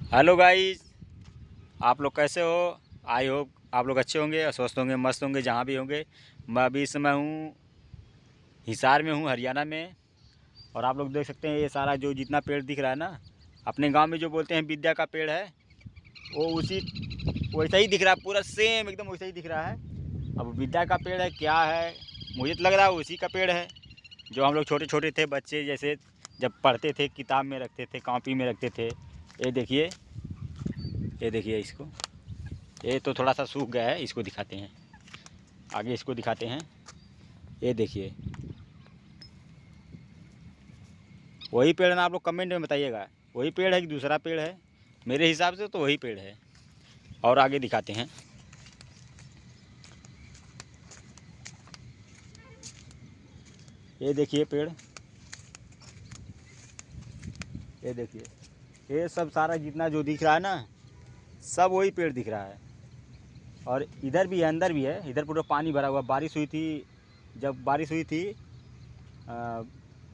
Hello guys, आप लोग कैसे हो? आई होप आप लोग अच्छे होंगे, स्वस्थ होंगे, मस्त होंगे जहाँ भी होंगे। मैं अभी इस समय हूँ, हिसार में हूँ, हरियाणा में। और आप लोग देख सकते हैं ये सारा जो जितना पेड़ दिख रहा है ना, अपने गांव में जो बोलते हैं विद्या का पेड़ है, वो उसी वैसा ही दिख रहा है, पूरा सेम एकदम वैसा ही दिख रहा है। अब विद्या का पेड़ है क्या है, मुझे तो लग रहा है उसी का पेड़ है जो हम लोग छोटे छोटे थे, बच्चे जैसे जब पढ़ते थे, किताब में रखते थे, कॉपी में रखते थे। ये देखिए इसको। ये तो थोड़ा सा सूख गया है, इसको दिखाते हैं, आगे इसको दिखाते हैं। ये देखिए, वही पेड़ है ना? आप लोग कमेंट में बताइएगा, वही पेड़ है कि दूसरा पेड़ है। मेरे हिसाब से तो वही पेड़ है। और आगे दिखाते हैं। ये देखिए पेड़, ये देखिए, ये सब सारा जितना जो दिख रहा है ना, सब वही पेड़ दिख रहा है। और इधर भी है, अंदर भी है। इधर पूरा पानी भरा हुआ, बारिश हुई थी, जब बारिश हुई थी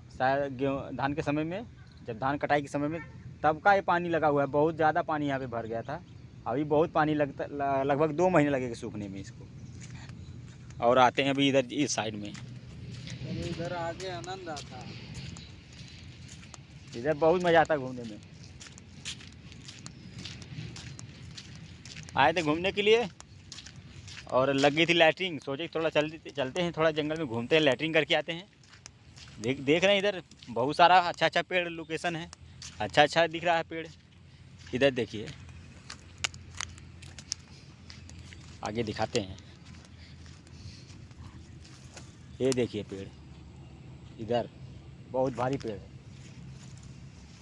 शायद गेहूँ धान के समय में, जब धान कटाई के समय में, तब का ये पानी लगा हुआ है। बहुत ज़्यादा पानी यहाँ पे भर गया था। अभी बहुत पानी लगता, लगभग 2 महीने लगेगा सूखने में इसको। और आते हैं अभी इधर इस साइड में। इधर आगे आनंद आता है। इधर बहुत मज़ा आता है घूमने में। आए थे घूमने के लिए और लग गई थी लैटरिन, सोचे थोड़ा चलते हैं, थोड़ा जंगल में घूमते हैं, लैटरिन करके आते हैं। देख रहे हैं इधर बहुत सारा अच्छा अच्छा पेड़ लोकेशन है, अच्छा अच्छा दिख रहा है पेड़। इधर देखिए, आगे दिखाते हैं। ये देखिए पेड़, इधर बहुत भारी पेड़ है।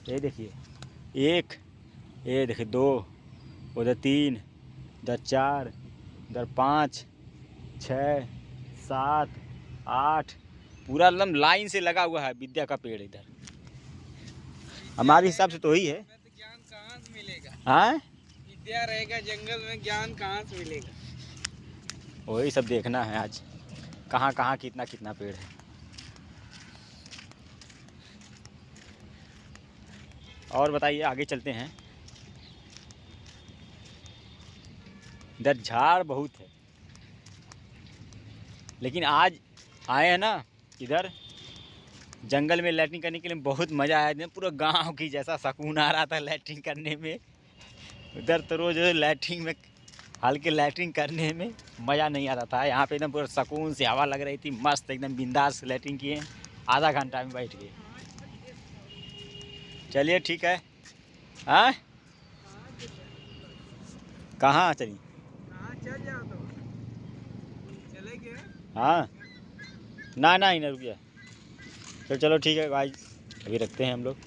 ये देखिए, एक, ये देखिए 2, उधर 3, इधर 4, इधर 5, 6, 7, 8, पूरा एकदम लाइन से लगा हुआ है विद्या का पेड़ इधर। हमारे हिसाब से तो ही है। तो ज्ञान कहाँ से मिलेगा? हाँ, विद्या रहेगा जंगल में, ज्ञान कहाँ से मिलेगा? वही सब देखना है आज, कहाँ कहाँ कितना कितना पेड़ है। और बताइए, आगे चलते हैं। इधर झाड़ बहुत है, लेकिन आज आए हैं ना इधर जंगल में लैट्रिन करने के लिए, बहुत मज़ा आया था। पूरा गांव की जैसा सुकून आ रहा था लैट्रिन करने में। उधर तो रोज़ लैट्रिन में, हल्के लैट्रिन करने में मज़ा नहीं आता था। यहाँ पे एकदम पूरा सुकून से हवा लग रही थी, मस्त एकदम बिंदास लैट्रिन किए, आधा घंटा में बैठ गए। चलिए ठीक है। हाँ, कहाँ चलिए? हाँ चल जाओ तो चलेंगे। हाँ, ना ना, ही ना रुकिए। चलो ठीक है भाई, अभी रखते हैं हम लोग।